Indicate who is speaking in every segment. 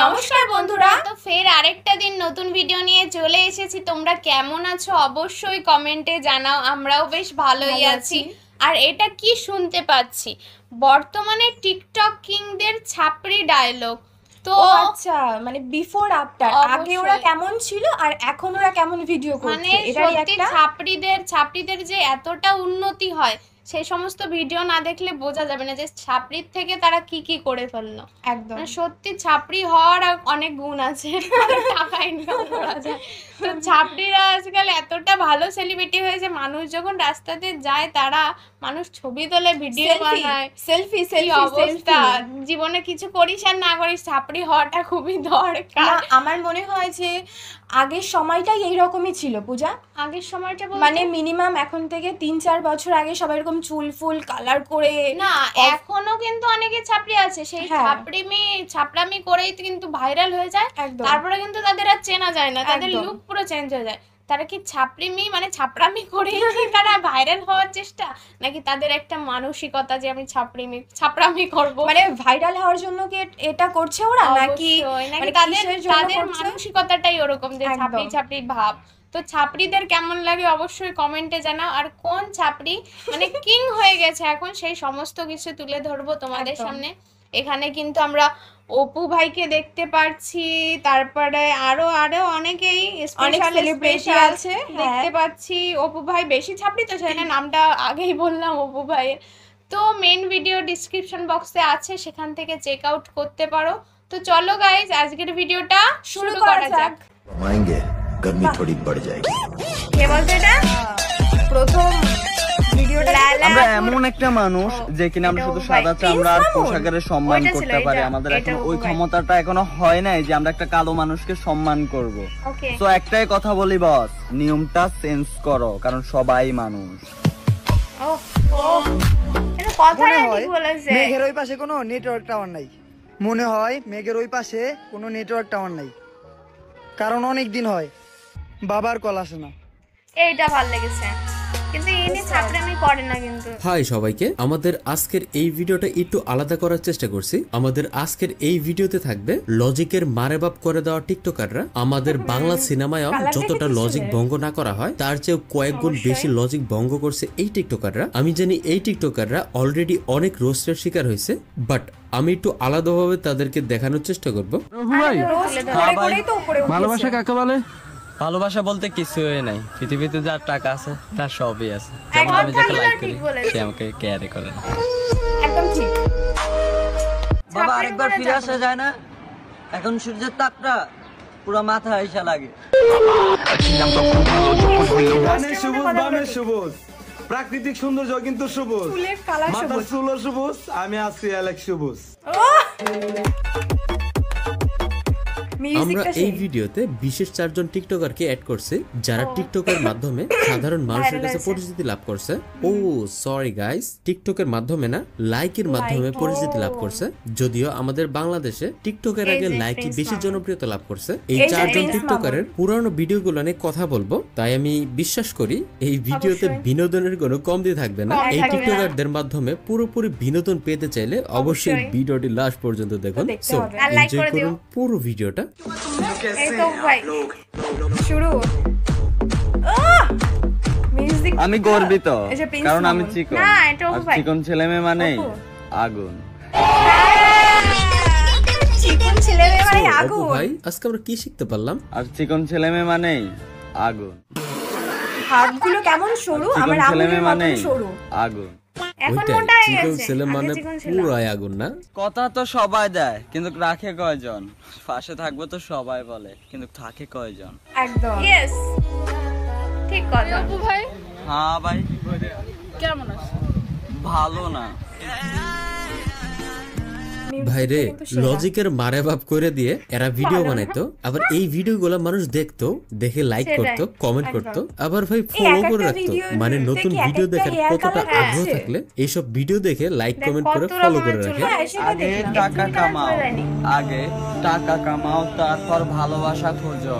Speaker 1: নমস্কার বন্ধুরা, তো ফের আরেকটা দিন নতুন ভিডিও নিয়ে চলে এসেছি। তোমরা কেমন আছো অবশ্যই কমেন্টে জানাও। আমরাও বেশ ভালোই আছি। আর এটা কি শুনতে পাচ্ছি, বর্তমানে টিকটক কিংদের ছাপড়ি ডায়লগ। তো
Speaker 2: আচ্ছা, মানে বিফোর আফটার, আগে ওরা কেমন ছিল আর এখন ওরা কেমন ভিডিও করছে,
Speaker 1: মানে সত্যি ছাপড়িদের যে এতটা উন্নতি হয় সেই সমস্ত ভিডিও না দেখলে বোঝা যাবে না যে ছাপড়ির থেকে তারা কি কি করে ফেললো।
Speaker 2: একদম
Speaker 1: সত্যি ছাপড়ি হওয়ার অনেক গুণ আছে, টাকা ইনকাম করা যায়। তো ছাপড়িরা আজকাল এতটা ভালো সেলিব্রিটি হয়েছে, মানুষ যখন রাস্তাতে যায় তারা মানুষ ছবি তোলে, ভিডিও বানায়,
Speaker 2: সেলফি
Speaker 1: অবস্থা। জীবনে কিছু করিস আর না করিস, ছাপড়ি হওয়াটা খুবই দরকার।
Speaker 2: আমার মনে হয় যে আগের সময়টাই এইরকমই ছিল পূজা।
Speaker 1: আগের সময়টা
Speaker 2: মানে মিনিমাম এখন থেকে ৩-৪ বছর আগে সবাই এরকম চুল ফুল কালার করে,
Speaker 1: না এখনো কিন্তু অনেকে ছাপড়ি আছে, সেই ছাপড়ামি করেই কিন্তু ভাইরাল হয়ে যায়। তারপরে কিন্তু তাদের আর চেনা যায় না, তাদের লুক পুরো চেঞ্জ হয়ে যায়। তারা কি ছাপড়ামি করে তারা ভাইরাল হওয়ার চেষ্টা, নাকি তাদের একটা মানসিকতা যে আমি ছাপড়ামি করব,
Speaker 2: মানে ভাইরাল হওয়ার জন্য কি এটা করছে ওরা, নাকি
Speaker 1: তাদের মানসিকতাটাই ওরকম যে ছাপড়ি ভাব। তো ছাপড়িদের কেমন লাগে অবশ্যই কমেন্টে জানাও। আর কোন ছাপড়ি মানে কিং হয়ে গেছে এখন, সেই সমস্ত কিছু তুলে ধরবো তোমাদের সামনে। এখানে কিন্তু আমরা অপু ভাইকে দেখতে পাচ্ছি, তারপরে আরো অনেকেই স্পেশাল আছে দেখতে পাচ্ছি। অপু ভাই বেশি ছাপড়ি, তো সেখানে নামটা আগেই বললাম অপু ভাইয়ের। তো মেইন ভিডিও ডিসক্রিপশন বক্সে আছে, সেখান থেকে চেক আউট করতে পারো। তো চলো গাইজ, আজকের ভিডিওটা শুরু করা যাক।
Speaker 3: गर्मी थोड़ी बढ़ जाएगी।
Speaker 1: কে বলতে এটা
Speaker 2: প্রথম ভিডিওটা?
Speaker 4: আমরা এমন একটা মানুষ যে কিনা আমরা শুধু সাদা চামড়া আর পোশাকের সম্মান করতে পারি, আমাদের এখন ওই ক্ষমতাটা এখনো হয় নাই যে আমরা একটা কালো মানুষকে সম্মান করব। তো একটাই কথা বলি বস, নিয়মটা চেঞ্জ করো, কারণ সবাই মানুষ।
Speaker 5: মেঘের ওই পাশে কোনো নেটওয়ার্ক টাওয়ার নাই, মনে হয় মেঘের ওই পাশে কোনো নেটওয়ার্ক টাওয়ার নাই, কারণ অনেক দিন হয় বাবার কল আসে না।
Speaker 1: এইটা ভালো লেগেছে, কিন্তু ইনি ছাপড়ামি করে না কিন্তু।
Speaker 6: হাই সবাইকে, আমাদের আজকের এই ভিডিওটা একটু আলাদা করার চেষ্টা করছি। আমাদের আজকের এই ভিডিওতে থাকবে লজিকের মারে বাপ করে দেওয়া টিকটকাররা। আমাদের বাংলা সিনেমায় যতটা লজিক ভঙ্গ না করা হয় তার চেয়ে কয়েক গুণ বেশি লজিক ভঙ্গ করছে এই টিকটকাররা। আমি জানি এই টিকটকাররা অলরেডি অনেক রোস্টের শিকার হয়েছে, বাট আমি একটু আলাদাভাবে তাদেরকে দেখানোর চেষ্টা করবো।
Speaker 4: ভালোবাসা কাকে বলে? ভালোবাসা বলতে কিছুই নাই, পৃথিবীতে যার টাকা আছে তার সবই আছে। যেমন আমি যাকে লাইক করি সে আমাকে কেয়ার করে না।
Speaker 1: একদম ঠিক
Speaker 7: বাবা, আরেকবার ফিরে আসা যায় না? এখন সূর্যের তাপটা পুরো মাথায় আইসা লাগে।
Speaker 8: সবুজ প্রাকৃতিক সৌন্দর্য কিন্তু সবুজ, মাথার চুল সবুজ, আমি আছি অ্যালেক্স সবুজ।
Speaker 6: আমরা এই ভিডিওতে বিশেষ 4 জন টিকটকারকে অ্যাড করছি, যারা টিকটকের মাধ্যমে সাধারণ মানুষের কাছে পরিচিতি লাভ করছে। ও সরি গাইস, টিকটকের মাধ্যমে না, লাইকের মাধ্যমে পরিচিতি লাভ করছে। যদিও আমাদের বাংলাদেশে টিকটকের আগে লাইকই বেশি জনপ্রিয়তা লাভ করছে। এই 4 জন টিকটকারের পুরানো ভিডিওগুলো নিয়ে কথা বলবো, তাই আমি বিশ্বাস করি এই ভিডিওতে বিনোদনের কোনো কমতি থাকবে না। এই টিকটকারদের মাধ্যমে পুরোপুরি বিনোদন পেতে চাইলে অবশ্যই ভিডিওটি লাস্ট পর্যন্ত দেখুন। সো এনজয় করুন পুরো ভিডিওটা।
Speaker 4: আমি গর্বিত, কারণ আমি চিকন, আর চিকন ছেলে মেয়ে মানেই আগুন।
Speaker 6: ভাই আজকে আমরা কি শিখতে পারলাম?
Speaker 4: আর চিকন ছেলে মেয়ে মানেই আগুন,
Speaker 2: হাতগুলো কেমন সরু, আমার আঙুলের মতো সরু।
Speaker 4: আগুন কথা তো সবাই দেয়, কিন্তু রাখে কয়জন? পাশে থাকবো তো সবাই বলে, কিন্তু থাকে কয়জন?
Speaker 1: একদম ঠিক কথা। অপু ভাই,
Speaker 4: হ্যাঁ ভাই,
Speaker 1: কেমন আছো?
Speaker 4: ভালো না
Speaker 6: ভাইরে, লজিকের মারে বাপ করে দিয়ে এরা ভিডিও বানাইতো, আবার এই ভিডিওগুলো মানুষ দেখতো, দেখে লাইক করতো, কমেন্ট করতো, আবার ভাই ফলো করে রাখতো। মানে নতুন ভিডিও দেখার কতটা আগ্রহ থাকলে এইসব ভিডিও দেখে লাইক কমেন্ট করে ফলো করে রাখে।
Speaker 4: আগে টাকা কামাও, তারপর ভালোবাসা খোঁজো,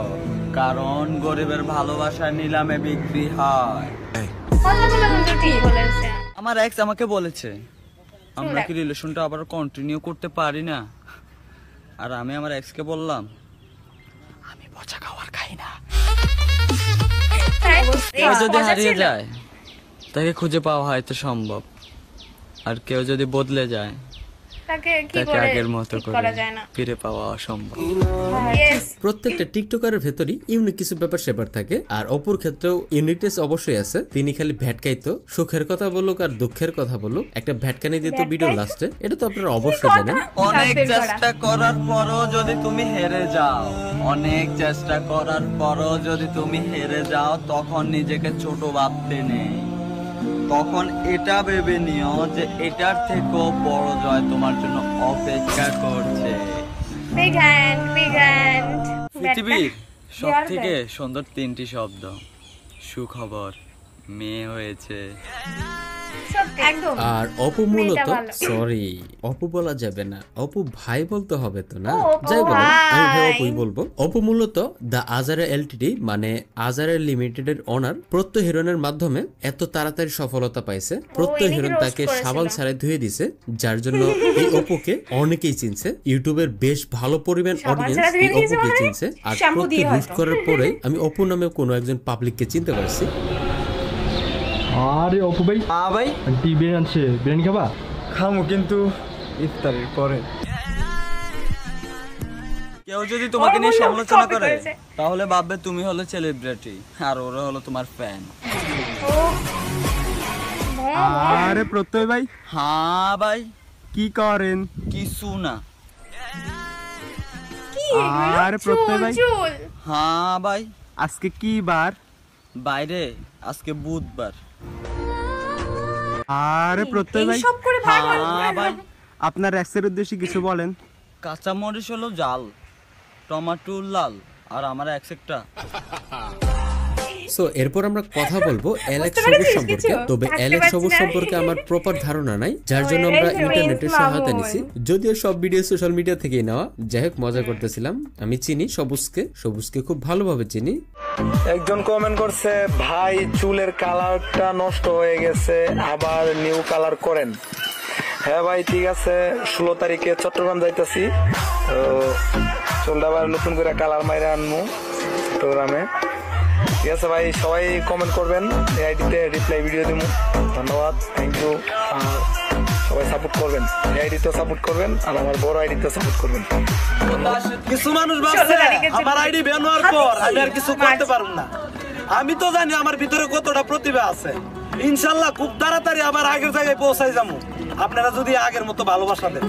Speaker 4: কারণ গরিবের ভালোবাসা নিলামে বিক্রি হয়। আমার এক্স আমাকে বলেছে আমরা কি রিলেশনটা আবার কন্টিনিউ করতে পারি না? আর আমি আমার এক্সকে বললাম আমি পচা খাবার খাই না। কেউ যদি হারিয়ে যায় তাকে খুঁজে পাওয়া হয়তো সম্ভব, আর কেউ যদি বদলে যায়
Speaker 1: তাকে
Speaker 4: আগের মতো করে ফিরে পাওয়া অসম্ভব।
Speaker 6: প্রত্যেকটা টিকটকারের ভেতরই ইউনিক কিছু ব্যাপার স্যাপার থাকে, আর অপুর ক্ষেত্রেও ইউনিকনেস অবশ্যই আছে। তিনি খালি ভ্যাটকাইতো, সুখের কথা বলুক আর দুঃখের কথা বলুক, একটা ভ্যাটকানি দিত ভিডিও লাস্টে, এটা তো আপনারা অবশ্যই জানেন।
Speaker 4: অনেক চেষ্টা করার পরও যদি তুমি হেরে যাও, অনেক চেষ্টা করার পরও যদি তুমি হেরে যাও, তখন নিজেকে ছোট ভাবতে নেই। তখন এটা ভেবে নিও যে এটার থেকেও বড় জয় তোমার জন্য অপেক্ষা করছে। পৃথিবীর সব থেকে সুন্দর 3টি শব্দ, সুখবর, মেয়ে হয়েছে।
Speaker 6: আর অপু মূলত, সরি অপু বলা যাবে না, অপু ভাই বলতে হবে তো না, যাই বলেন আমি ভাই অপুই বলবো। অপু মূলত দ্য আজারে এলটিডি মানে আজারে লিমিটেড এর ওনার। প্রত্যয় হিরোইনের মাধ্যমে এত তাড়াতাড়ি সফলতা পাইছে, প্রত্যয় হিরোইন তাকে সাবান ছাড়াই ধুয়ে দিছে, যার জন্য এই অপুকে অনেকেই চিনছে। ইউটিউবের বেশ ভালো পরিমাণ অডিয়েন্স এই অপুকে চিনছে। আর প্রত্যয় রুস্ট করার পরে আমি অপু নামে কোনো একজন পাবলিককে চিনতে পারছি।
Speaker 8: আরে অপু ভাই, ভাই আন্টি বিরিয়ানি আনছে, বিরিয়ানি খাবা? খামু কিন্তু ইফতারের পরে।
Speaker 4: কেউ যদি তোমাকে নিয়ে সমালোচনা করে তাহলে ভাববে তুমি হলো সেলিব্রিটি আর ওরা হলো তোমার ফ্যান।
Speaker 8: আরে প্রত্যয় ভাই।
Speaker 4: হ্যাঁ ভাই।
Speaker 8: কি করেন?
Speaker 4: কিছু না।
Speaker 8: আরে প্রত্যয় ভাই।
Speaker 4: হ্যাঁ ভাই।
Speaker 8: আজকে কি বার?
Speaker 4: বাইরে আজকে বুধবার।
Speaker 8: আরে প্রত্যয় ভাই।
Speaker 4: হ্যাঁ ভাই।
Speaker 8: আপনার এক্সের উদ্দেশ্যে কিছু বলেন।
Speaker 4: কাঁচা মরিচ হলো জাল, টমেটো লাল, আর আমার এক্সেকটা।
Speaker 6: সো এরপর আমরা কথা বলবো অ্যালেক্স সবুজ সম্পর্কে। তবে অ্যালেক্স সবুজ সম্পর্কে আমার প্রপার ধারণা নাই, যার জন্য আমরা ইন্টারনেটের সহায়তা নিছি। যদিও সব ভিডিও সোশ্যাল মিডিয়া থেকেই নেওয়া। যাই হোক, মজা করতেছিলাম। আমি চিনি সবুজকে খুব ভালোভাবে চিনি।
Speaker 8: একজন কমেন্ট করছে, ভাই চুলের কালারটা নষ্ট হয়ে গেছে, আবার নিউ কালার করেন। হ্যাঁ ভাই ঠিক আছে, 16 তারিখে চট্টগ্রাম যাইতেছি, তো চুলটা আবার নতুন করে কালার মাইরে আনবো চট্টগ্রামে। ঠিক আছে ভাই, সবাই কমেন্ট করবেন, এই আইডিতে রিপ্লাই ভিডিও দিব। ধন্যবাদ, থ্যাংক ইউ। সবাই সাপোর্ট করবেন, এই আইডিতেও সাপোর্ট করবেন আর আমার বড় আইডিতেও সাপোর্ট করবেন।
Speaker 9: কিছু মানুষ ভাবছে আমার আইডি ব্যান হওয়ার পর আমি আর কিছু করতে পারবো না। আমি তো জানি আমার ভিতরে কতটা প্রতিভা আছে। ইনশাল্লাহ খুব তাড়াতাড়ি আবার আগের জায়গায় পৌঁছাই যাবো, আপনারা যদি আগের মতো ভালোবাসা দেন।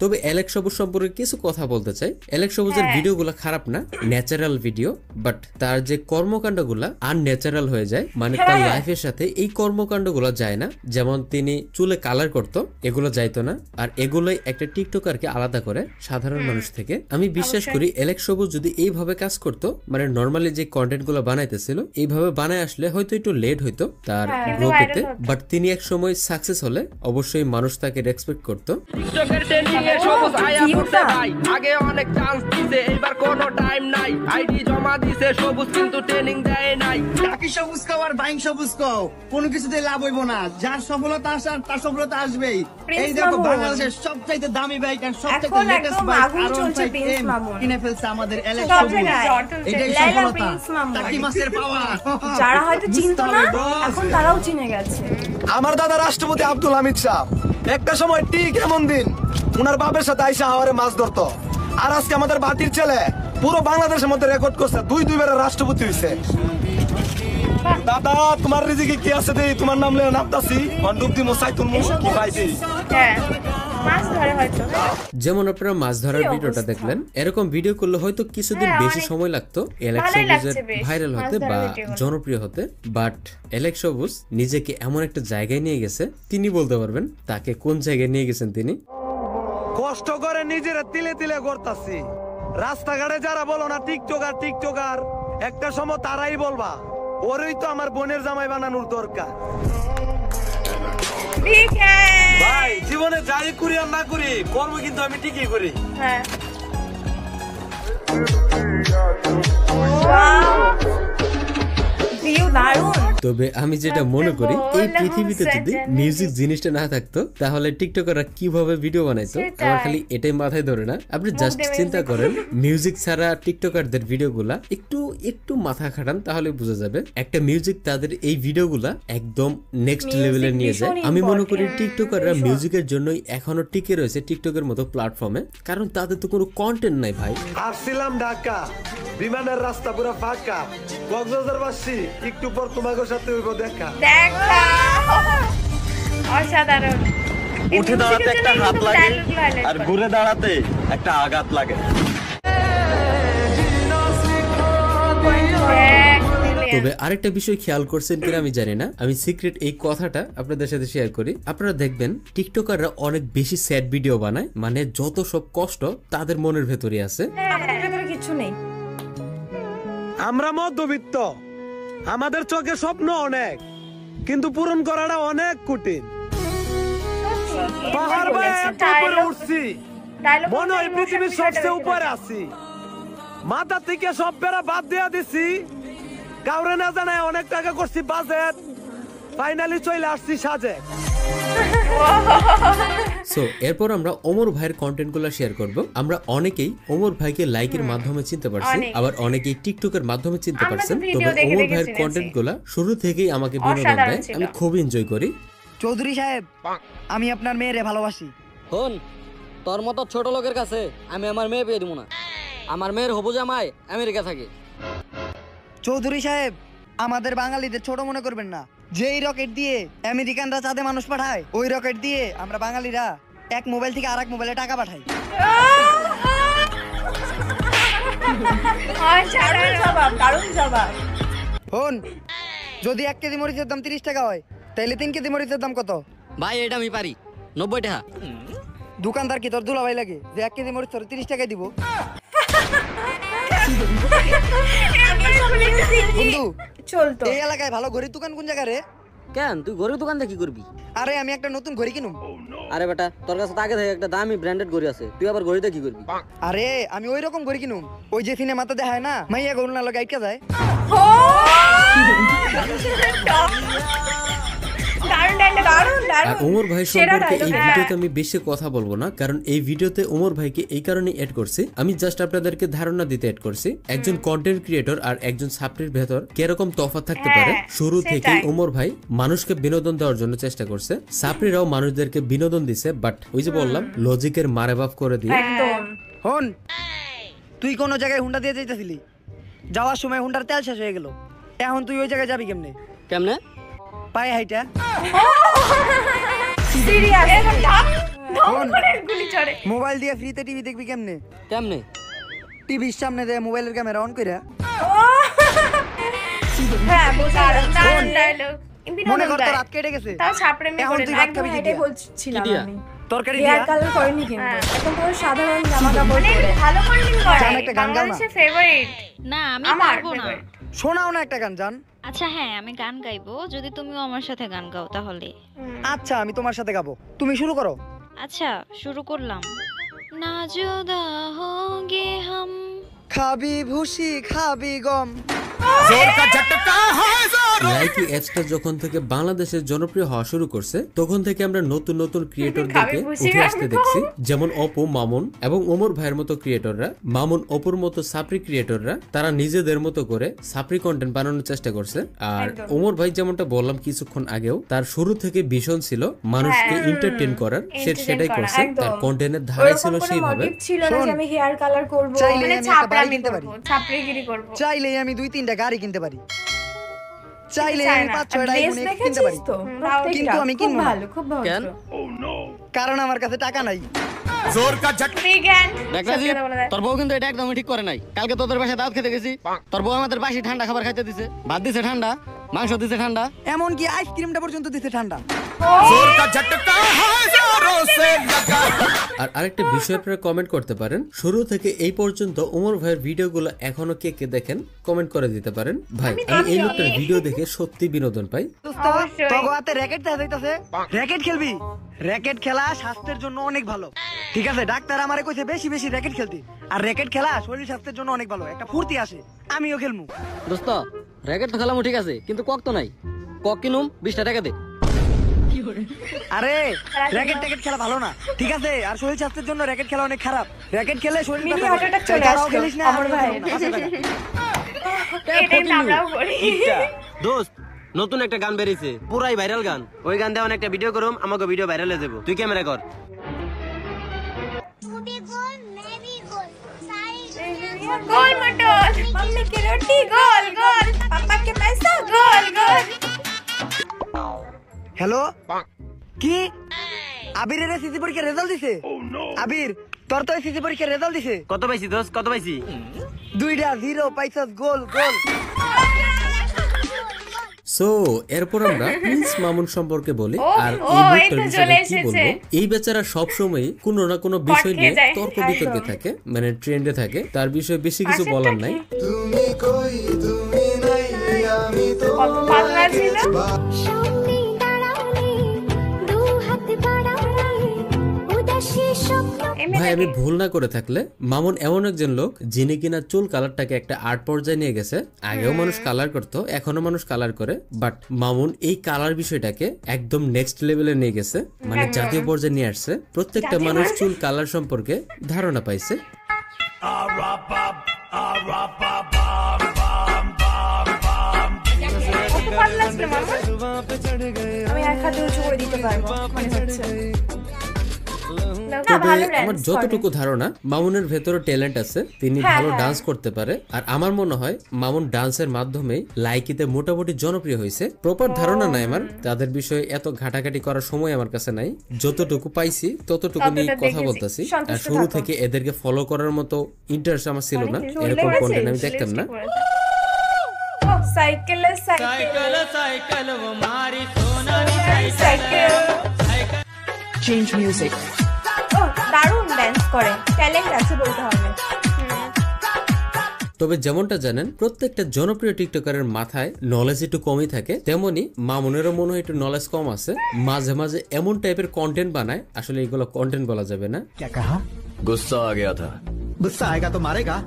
Speaker 6: তবে অ্যালেক্স সবুজ সম্পর্কে কিছু কথা বলতে চাই। অ্যালেক্স সবুজের ভিডিওগুলো খারাপ না, ন্যাচারাল ভিডিও, বাট তার যে কর্মকাণ্ডগুলা আনন্যাচারাল হয়ে যায়, মানে তার লাইফের সাথে এই কর্মকাণ্ডগুলো যায় না। যেমন তিনি চুলে কালার করতো, এগুলো যাইতো না, আর এগুলোই একটা টিকটকারকে আলাদা করে সাধারণ মানুষ থেকে। আমি বিশ্বাস করি অ্যালেক্স সবুজ যদি এইভাবে কাজ করতো, মানে নর্মালি যে কন্টেন্ট গুলো বানাইতেছিল এইভাবে বানায় আসলে হয়তো একটু লেট হইতো তার গ্রো পেতে, বাট তিনি এক সময় সাকসেস হলে অবশ্যই মানুষ তাকে রেসপেক্ট করতো।
Speaker 10: টিকটকের ট্রেন্ডিং এ সবুজ আয়া পড়ছে ভাই, আগে অনেক চান্স দিছে, এবার কোনো টাইম নাই, আইডি জমা দিছে সবুজ কিন্তু ট্রেনিং দেয় নাই।
Speaker 11: টাকি সবুজ কও আর বাইং সবুজ কও, কোনো কিছুতে লাভ হইব না। যার সফলতা আসার তার সফলতা আসবেই। এই দেখো বাংলাদেশের সবচাইতে দামি বাইক আর সবচাইতে লেটেস্ট বাইক কিনে ফেলছে আমাদের অ্যালেক্স সবুজ। এটাই সফলতা, টাকি মাসের পাওয়ার।
Speaker 2: যারা হয়তো চিনতো না এখন তারাও চিনে গেছে।
Speaker 8: আমার দাদা রাষ্ট্রপতি আব্দুল হামিদ সাহেব একটা সময় ঠিক এমন দিন উনার বাপের সাথে আইসা হাওয়ারে মাছ ধরতো, আর আজকে আমাদের বাতির ছেলে পুরো বাংলাদেশের মধ্যে রেকর্ড করছে, দুইবার রাষ্ট্রপতি হইছে। দাদা তোমার রিজিকে কি আছে দেই, তোমার নাম লেন নামতাছি মন্ডুপ দি মোসাই তুমি কি পাইছি।
Speaker 6: যেমন আপনারা মাছ ধরার ভিডিওটা দেখলেন, এরকম ভিডিও করলে হয়তো কিছুদিন বেশি সময় লাগতো অ্যালেক্স সবুজের ভাইরাল হতে বা জনপ্রিয় হতে, বাট অ্যালেক্স সবুজ নিজেকে এমন একটা জায়গায় নিয়ে গেছে, তিনি বলতে পারবেন তাকে কোন জায়গায় নিয়ে গেছেন তিনি।
Speaker 8: কষ্ট করে নিজেরা তিলে তিলে করতাছি। রাস্তাঘাটে যারা বলো না টিকটকার, একটা সময় তারাই বলবা ওরই তো আমার বোনের জামাই বানানোর দরকার। ভাই জীবনে যাই করি আর না করি, কর্ম কিন্তু আমি ঠিকই করি।
Speaker 2: দারুণ।
Speaker 6: তবে আমি যেটা মনে করি এই পৃথিবীতে যদি মিউজিক জিনিসটা না থাকতো তাহলে টিকটকাররা কিভাবে ভিডিও বানাইতো আমার খালি এটাই মাথায় ধরে না। আপনি জাস্ট চিন্তা করেন মিউজিক ছাড়া টিকটকারদের ভিডিওগুলা একটু মাথা খাটান তাহলে বোঝা যাবে একটা মিউজিক তাদের এই ভিডিওগুলা একদম নেক্সট লেভেলে নিয়ে যায়। আমি মনে করি টিকটকাররা মিউজিকের জন্যই এখনো টিকে রয়েছে টিকটকের মতো প্ল্যাটফর্মে, কারণ তাদের তো কোনো কন্টেন্ট নাই ভাই।
Speaker 9: আসছিলাম ঢাকা, বিমানের রাস্তা পুরো ফাঁকা, কক্সবাজারবাসী একটু পর তোমাকে সাথে হইব দেখা।
Speaker 1: অসাধারণ।
Speaker 4: উঠে দাঁড়াতে একটা হাত লাগে আর ঘুরে দাঁড়াতে একটা আঘাত লাগে।
Speaker 6: তবে আরেকটা বিষয় খেয়াল করছেন কিনা আমি জানি না, আমি সিক্রেট এই কথাটা আপনাদের সাথে শেয়ার করি। আপনারা দেখবেন টিকটকাররা অনেক বেশি স্যাড ভিডিও বানায়, মানে যত সব কষ্ট তাদের মনের ভেতরে আছে।
Speaker 2: আমাদের ভেতরে কিছু নেই।
Speaker 9: আমরা মধ্যবিত্ত, আমাদের চোখে স্বপ্ন অনেক, কিন্তু পূরণ করাটা অনেক কঠিন। পাহাড় বাইরে উঠছি, মনে হয় পৃথিবীর সবচেয়ে উপরে আছি, মাথা থেকে সব বেড়া বাদ দিয়ে দিছি, কাউরে না জানায় অনেক টাকা করছি বাজেট, ফাইনালি চলে আসছি সাজে।
Speaker 6: সো এরপর আমরা ওমর ভাইয়ের কন্টেন্ট গুলো শেয়ার করব। আমরা অনেকেই ওমর ভাইকে লাইকের মাধ্যমে চিনতে পারছি, আবার অনেকেই টিকটকের মাধ্যমে চিনতে পারছেন। তবে ওমর ভাইয়ের কন্টেন্ট গুলা শুরু থেকেই আমাকে বিনোদন দেয়, আমি খুব এনজয় করি।
Speaker 5: চৌধুরী সাহেব, আমি আপনার মেয়েরে ভালোবাসি।
Speaker 7: হন, তোর মতো ছোট লোকের কাছে আমি আমার মেয়ে পেয়ে দিব না। আমার মেয়ের হবু জামাই আমেরিকা থাকে।
Speaker 5: চৌধুরী সাহেব, আমাদের বাঙালিদের ছোট মনে করবেন না। যেই রকেট দিয়ে আমেরিকানরা চাঁদে মানুষ পাঠায়, ওই রকেট দিয়ে আমরা বাঙালিরা এক মোবাইল থেকে আরেক মোবাইলে টাকা পাঠাই। হন, যদি 1 কেজি মরিচের দাম 30 টাকা হয়, তাহলে 3 কেজি মরিচের দাম কত?
Speaker 7: ভাই এটা আমি পারি, 90 টাকা।
Speaker 5: দোকানদার কি তোর দুলাভাই লাগে যে 1 কেজি মরিচ তোর 30 টাকায় দিব? বন্ধু,
Speaker 2: চলতো
Speaker 5: এই এলাকায় ভালো ঘড়ির দোকান কোন জায়গা রে?
Speaker 7: কেন তুই ঘড়ির দোকান দিয়ে কি করবি?
Speaker 5: আরে আমি একটা নতুন ঘড়ি কিনুম।
Speaker 7: আরে বেটা, তোর কাছে তো আগে থেকে একটা দামি ব্র্যান্ডেড ঘড়ি আছে, তুই আবার ঘড়িতে কি করবি?
Speaker 5: আরে আমি ওই রকম ঘড়ি কিনুম, ওই যে সিনেমাতে দেখায় না মাইয়া গরু না লগে আইকা যায়।
Speaker 6: আর ওমর ভাই সম্পর্কে এই ভিডিওতে আমি বেশি কথা বলবো না, কারণ এই ভিডিওতে ওমর ভাইকে এই কারণে এড করছি, আমি জাস্ট আপনাদেরকে ধারণা দিতে এড করছি একজন কন্টেন্ট ক্রিয়েটর আর একজন ছাত্রীর ভেতর কিরকম তফাৎ থাকতে পারে। শুরু থেকেই ওমর ভাই মানুষকে বিনোদন দেওয়ার জন্য চেষ্টা করছে, ছাত্রীরাও মানুষদেরকে বিনোদন দিছে, বাট ওই যে বললাম লজিকের মারে বাপ করে দিয়ে।
Speaker 5: হন, তুই কোন জায়গায় হুন্ডা দিয়ে যাইতেছিলি, যাওয়ার সময় হুন্ডার তেল শেষ হয়ে গেল, এখন তুই ওই জায়গায় যাবি কেমনে?
Speaker 7: কেমনে?
Speaker 5: পায়ে হাইটা। মোবাইল দিয়ে ফ্রিতে টিভি দেখবি কেমনে?
Speaker 7: কেমনে?
Speaker 5: টিভির সামনে দিয়ে মোবাইলের ক্যামেরা অন কইরা। মনে কর তোর রাত কেটে গেছে, এখন তুই ভাত খাবি কি দিয়ে?
Speaker 2: বলছিলাম আমি
Speaker 5: তরকারি
Speaker 2: হেয়ার কালার করেনি কিন্তু এখন পুরো সাধারণ জামা কাপড় পরে
Speaker 1: ভালো কন্টেন্ট করে।
Speaker 5: জান একটা গান গাও না।
Speaker 1: বাংলাদেশের ফেভারিট।
Speaker 12: না আমি পারবো না।
Speaker 5: শোনাও না একটা গান জান।
Speaker 12: আচ্ছা হ্যাঁ আমি গান গাইবো, যদি তুমিও আমার সাথে গান গাও তাহলে।
Speaker 5: আচ্ছা আমি তোমার সাথে গাবো, তুমি শুরু করো।
Speaker 12: আচ্ছা শুরু করলাম। না জুদা হোগে হাম,
Speaker 5: খাবি ভুসি খাবি গম।
Speaker 6: লাইকি অ্যাপসটা যখন থেকে বাংলাদেশের জনপ্রিয় হওয়া শুরু করছে তখন থেকে আমরা নতুন নতুন ক্রিয়েটরদেরকে উঠে আসতে দেখছি, যেমন অপু, মামুন এবং ওমর ভাইয়ের মতো ক্রিয়েটররা। মামুন, অপুর মতো সাপ্রি ক্রিয়েটররা তারা নিজেদের মতো করে সাপ্রি কন্টেন্ট বানানোর চেষ্টা করছে। আর ওমর ভাই যেমনটা বললাম কিছুক্ষণ আগেও, তার শুরু থেকে ভীষণ ছিল মানুষকে এন্টারটেইন করার, সেটাই করছে, তার কন্টেন্টের ধারাই ছিল সেইভাবে।
Speaker 2: ছিল না যে আমি হেয়ার কালার করব,
Speaker 5: মানে ছাপড়ামি কিনতে পারি,
Speaker 1: ছাপড়িগিরি করব,
Speaker 5: চাইলেই আমি 2-3টা গাড়ি কিনতে পারি, চাইলে আমি 5-6টা আইফোন কিনতে পারি, কিন্তু আমি কিনবো না।
Speaker 2: খুব ভালো।
Speaker 5: কেন? কারণ আমার কাছে টাকা নাই।
Speaker 7: জোর কা ঝটকা। দেখলাজি, তোর বউ কিন্তু এটা একদমই ঠিক করে নাই। কালকে তোদের বাসায় দাওয়াত খেতে গেছি, তোর বউ আমাদের বাসি ঠান্ডা খাবার খাইতে দিছে, ভাত দিছে ঠান্ডা, মাংস দিছে ঠান্ডা,
Speaker 5: এমন কি আইসক্রিমটা পর্যন্ত দিছে ঠান্ডা।
Speaker 7: জোর কা ঝটকা হয় জোরো সে লাগা।
Speaker 6: আর আরেকটা বিষয় আপনারা কমেন্ট করতে পারেন, শুরু থেকে এই পর্যন্ত ওমর ভাইয়ের ভিডিওগুলো এখনো কে কে দেখেন কমেন্ট করে দিতে পারেন। ভাই আমি এই লোকটার ভিডিও দেখে সত্যি বিনোদন পাই।
Speaker 5: তোর হাতে র‍্যাকেট যাইতাছে, র‍্যাকেট খেলবি? র‍্যাকেট খেলা স্বাস্থ্যের জন্য অনেক ভালো, ঠিক আছে? ডাক্তার আমারে কইছে বেশি বেশি র‍্যাকেট খেলতে, আর র‍্যাকেট খেলা শরীর স্বাস্থ্যের জন্য অনেক ভালো, একটা ফুর্তি আসে, আমিও খেলমু।
Speaker 7: দোস্ত র্যাকেট তো খেলামু ঠিক আছে, কিন্তু কক তো নাই। কক কিনুম 20টা টাকা দে।
Speaker 5: আরে র্যাকেট ট্যাকেট খেলা ভালো না, ঠিক আছে? আর শরীর স্বাস্থ্যের জন্য র্যাকেট খেলা অনেক খারাপ। র্যাকেট খেলে শরীর
Speaker 2: মিনি হার্ট অ্যাটাক চলে আসলো আমার ভাই।
Speaker 1: এটাই তো আমরাও করি।
Speaker 13: দোস্ত নতুন একটা গান বেরিয়েছে, পুরাই ভাইরাল গান। ওই গান দিয়ে একটা ভিডিও করুম, আমাকে ভিডিও ভাইরাল হয়ে যাবো। তুই ক্যামেরা কর।
Speaker 1: গোল মটর, मम्मी की रोटी गोल गोल, पापा के पैसा गोल गोल।
Speaker 5: হ্যালো, কি আবিরের এসএসসি পরীক্ষার রেজাল্ট দিছে? আবির তোর তো এসএসসি পরীক্ষার রেজাল্ট দিছে?
Speaker 13: কত পাইছি দোস্ত, কত পাইছি?
Speaker 5: 2টা 0 পাইছস, গোল গোল।
Speaker 6: সো এরপর আমরা প্রিন্স মামুন সম্পর্কে বলি। আর
Speaker 1: এই তো চলে এসেছে।
Speaker 6: এই বেচারা সব সময় কোনো না কোনো বিষয় নিয়ে তর্ক বিতর্কে থাকে, মানে ট্রেন্ডে থাকে। তার বিষয়ে বেশি কিছু বলার নাই।
Speaker 3: তুমি কই তুমি নাই আমি তো
Speaker 1: কত পাগলা ছিল।
Speaker 6: ভাই আমি ভুল না করে থাকলে মামুন এমন একজন লোক যিনি কিনা চুল কালারটাকে একটা আর্ট পর্যায়ে নিয়ে গেছে। আগেও মানুষ কালার করতো, এখনো মানুষ কালার করে, বাট মামুন এই কালার বিষয়টাকে একদম নেক্সট লেভেলে নিয়ে গেছে, মানে জাতীয় পর্যায়ে নিয়ে আসছে। প্রত্যেকটা মানুষ চুল কালার সম্পর্কে ধারণা পাইছে।
Speaker 2: আমি এক হাতে উঁচু করে দিতে পারবো মনে হচ্ছে।
Speaker 6: তবে আমার যতটুকু ধারণা মামুনের ভেতরে ট্যালেন্ট আছে, তিনি ভালো ডান্স করতে পারে। আর আমার মনে হয় মামুন ডান্সের মাধ্যমে লাইকিতে মোটামুটি জনপ্রিয় হয়েছে। প্রপার ধারণা নাই আমার তাদের বিষয়ে, এত ঘাটাঘাটি করার সময় আমার কাছে নাই। যতটুকু পাইছি ততটুকু নিয়ে কথা বলতেছি। আর শুরু থেকে এদেরকে ফলো করার মতো ইন্টারেস্ট আমার ছিল না, এরকম কন্টেন্ট আমি দেখতাম না।
Speaker 2: সাইকেল সাইকেল সাইকেল ও মারি সোনারি সাইকেল চেঞ্জ মিউজিক। দারুণ ডান্স করে, ট্যালেন্ট আছে বলতে হবে।
Speaker 6: তবে যেমনটা জানেন প্রত্যেকটা জনপ্রিয় টিকটকারের মাথায় নলেজ একটু কমই থাকে, তেমনি মামুনেরও মনে হয় একটু নলেজ কম আছে। মাঝে মাঝে এমন টাইপের কন্টেন্ট বানায়, আসলে এগুলো কন্টেন্ট বলা যাবে না।
Speaker 3: क्या कहा? गुस्सा आ गया था। गुस्सा आएगा तो मारेगा।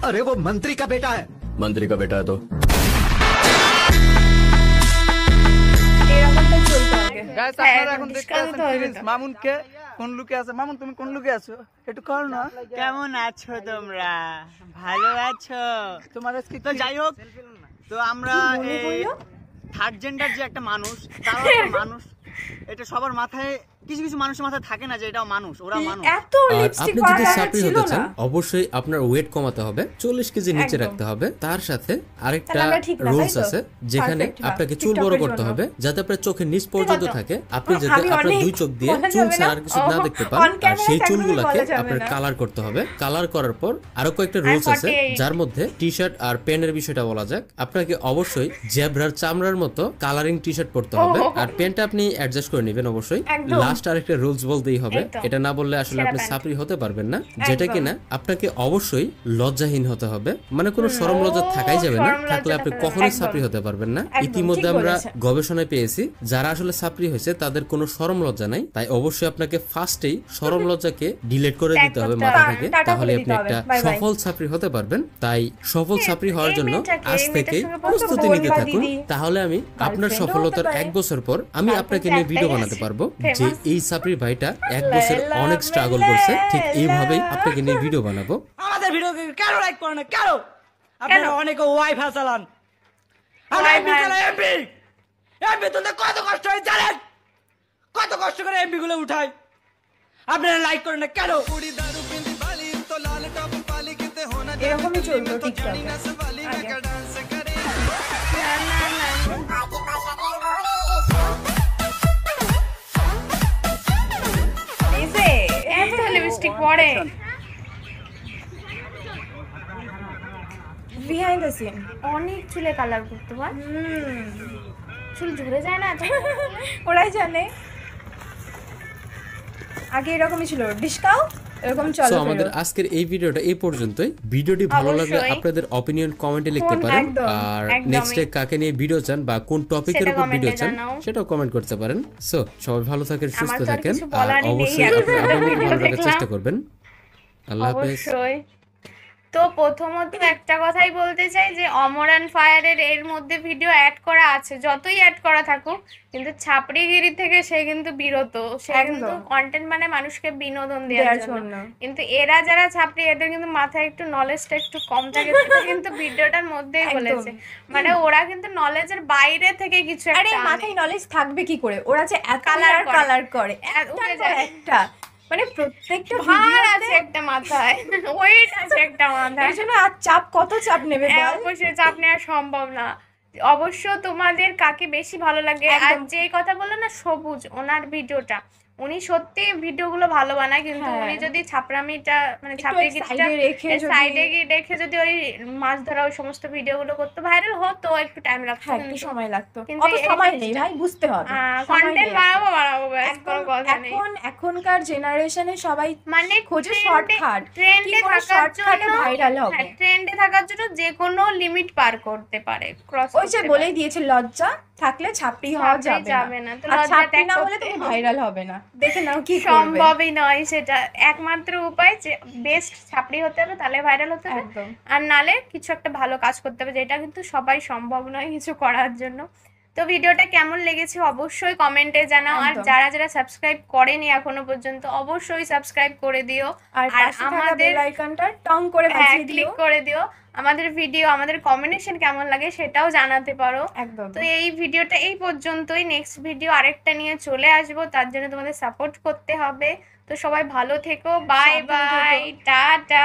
Speaker 3: अरे वो मंत्री का बेटा है। मंत्री का बेटा है तो
Speaker 14: গাইস আপনারা এখন দেখতে পাচ্ছেন মামুনকে কোন লুকে আছে। মামুন তুমি কোন লুকে আছো একটু কর না।
Speaker 15: কেমন আছো তোমরা? ভালো আছো?
Speaker 14: তোমার আজকে
Speaker 15: তো যাই হোক, তো আমরা থার্ড জেন্ডার যে একটা মানুষ, তারাও একটা মানুষ। এটা সবার মাথায়, কিছু কিছু মানুষের মাথায় থাকে না যে এটাও মানুষ, ওরা মানুষ।
Speaker 6: আর আপনি যদি সাপ্রি হতে চান অবশ্যই আপনার ওয়েট কমাতে হবে, 40 কেজি নিচে রাখতে হবে। তার সাথে আরেকটা রুলস আছে যেখানে আপনাকে চুল বড় করতে হবে যাতে আপনার চোখের নিচ পর্যন্ত থাকে, আপনি যাতে আপনার দুই চোখ দিয়ে চুল ছাড়া কিছু না দেখতে পান। আর সেই চুলগুলোকে আপনার কালার করতে হবে। কালার করার পর আরো কয়েকটা রুলস আছে যার মধ্যে টি শার্ট আর প্যান্টের বিষয়টা বলা যাক। আপনাকে অবশ্যই জেব্রার চামড়ার মতো কালারিং টি শার্ট পরতে হবে, আর প্যান্টটা আপনি অ্যাডজাস্ট করে নেবেন অবশ্যই। লাস্ট আরেকটা রুলস বলতেই হবে, এটা না বললে আসলে আপনি সাপ্রি হতে পারবেন না, যেটা কিনা আপনাকে অবশ্যই লজ্জাহীন হতে হবে, মানে কোনো শরম লজ্জা থাকাই যাবে না, থাকলে আপনি কখনোই সাপ্রি হতে পারবেন না। ইতিমধ্যে আমরা গবেষণায় পেয়েছি যারা আসলে সাপ্রি হয়েছে তাদের কোনো শরম লজ্জা নাই, তাই অবশ্যই আপনাকে ফার্স্টেই শরম লজ্জাকে ডিলিট করে দিতে হবে মাথা থেকে, তাহলে আপনি একটা সফল সাপ্রি হতে পারবেন। তাই সফল সাপ্রি হওয়ার জন্য আজ থেকেই প্রস্তুতি নিতে থাকুন, তাহলে আমি আপনার সফলতার 1 বছর পর আমি আপনাকে নিয়ে ভিডিও বানাতে পারবো যে এই সাপ্রির ভাইটা 1 বছর অনেক স্ট্রাগল করছে, ঠিক এইভাবেই আপনাকে নিয়ে ভিডিও বানাবো।
Speaker 14: আমাদের ভিডিও কেন লাইক করেন না? কেন আপনারা অনেক ওয়াইফাই চালান, আর এমবি চালান। এমবি তুলতে কত কষ্ট হয় জানেন? কত কষ্ট করে এমবি গুলো উঠায়, আপনারা লাইক করেন না কেন?
Speaker 2: এরকমই চলতো টিকটকে।
Speaker 1: লিপস্টিক পরে
Speaker 2: বিহাইন্ড দ্য সিন
Speaker 1: অনেক চুলে কালার করতে পার, চুল ঝরে যায় না
Speaker 2: ওরাই জানে। আগে এরকমই ছিল, ডিসকাও এরকম চলে।
Speaker 6: সো আমাদের আজকের এই ভিডিওটা এই পর্যন্তই। ভিডিওটি ভালো লাগলে আপনাদের অপিনিয়ন কমেন্টে লিখতে পারেন, আর নেক্সট ডে কাকে নিয়ে ভিডিও চান বা কোন টপিকের উপর ভিডিও চান সেটাও কমেন্ট করতে পারেন। সো সবাই ভালো থাকেন, সুস্থ থাকেন, আর অবশ্যই আপনারা চেষ্টা করবেন। আল্লাহ হাফেজ।
Speaker 1: তো প্রথমত একটা কথাই বলতে চাই যে অমরান ফায়ারের এর মধ্যে ভিডিও অ্যাড করা আছে, যতই অ্যাড করা থাকুক, কিন্তু ছাপড়িগিরি থেকে সে কিন্তু বিরত। সে কিন্তু কন্টেন্ট মানে মানুষকে বিনোদন দেওয়ার জন্য। কিন্তু এরা যারা ছাপড়ি, এদের কিন্তু মাথায় একটু নলেজটা একটু কম থাকে, কিন্তু ভিডিওটার মধ্যেই বলেছে, মানে ওরা কিন্তু নলেজের বাইরে থেকে কিছু একটা।
Speaker 2: আরে মাথায় নলেজ থাকবে কি করে? ওরা যে কালার করে উঠে যায় একটা, মানে প্রত্যেকটা
Speaker 1: ভার আছে একটা মাথায়, ওয়েট আছে একটা মাথায়,
Speaker 2: এর জন্য আর চাপ, কত চাপ নেবে?
Speaker 1: অবশ্যই চাপ নেওয়া সম্ভব না। অবশ্য তোমাদের কাকে বেশি ভালো লাগে? আর যে কথা বললো না সবুজ, ওনার ভিডিওটা, উনি সত্যি ভিডিওগুলো ভালো বানায়, কিন্তু উনি যদি ছাপরামিটা মানে ছাপড়িগিরিটা সাইডে রেখে যদি ওই মাছ ধরা ওই সমস্ত ভিডিওগুলো করতে, ভাইরাল হতো, একটু টাইম লাগতো,
Speaker 2: একটু সময় লাগতো, কিন্তু সময় নেই ভাই, বুঝতে হবে
Speaker 1: কন্টেন্ট বানাবো ব্যাস, কোনো কথা নেই।
Speaker 2: এখনকার জেনারেশনে সবাই
Speaker 1: মানে
Speaker 2: খোঁজে শর্টকাট,
Speaker 1: ট্রেন্ডে থাকার জন্য,
Speaker 2: ভাইরাল হবে।
Speaker 1: ট্রেন্ডে থাকার জন্য যে কোনো লিমিট পার করতে পারে, ক্রস
Speaker 2: ওই যে বলেই দিয়েছে, লজ্জা থাকলে ছাপড়ি হওয়া যাবে না, তো লজ্জা না হলে তুমি ভাইরাল হবে না। দেখে নাও কি করবে,
Speaker 1: সম্ভবই নয় সেটা। একমাত্র উপায় যে বেস্ট ছাপড়ি হতে হবে, তাহলে ভাইরাল হতে হবে, আর নালে কিছু একটা ভালো কাজ করতে হবে, যেটা কিন্তু সবাই সম্ভব নয় কিছু করার জন্য। তো ভিডিওটা কেমন লেগেছে অবশ্যই কমেন্টে জানাও, আর যারা যারা সাবস্ক্রাইব করেনি এখনো পর্যন্ত অবশ্যই সাবস্ক্রাইব করে দিও, আর আমাদের
Speaker 2: বেল আইকনটা টং করে বাজিয়ে দিও,
Speaker 1: ক্লিক করে দিও। আমাদের ভিডিও, আমাদের কম্বিনেশন কেমন লাগে সেটাও জানাতে পারো।
Speaker 2: একদম।
Speaker 1: তো এই ভিডিওটা এই পর্যন্তই, নেক্সট ভিডিও আরেকটা নিয়ে চলে আসবো, তার জন্য তোমাদের সাপোর্ট করতে হবে। তো সবাই ভালো থেকো, বাই বাই, টাটা।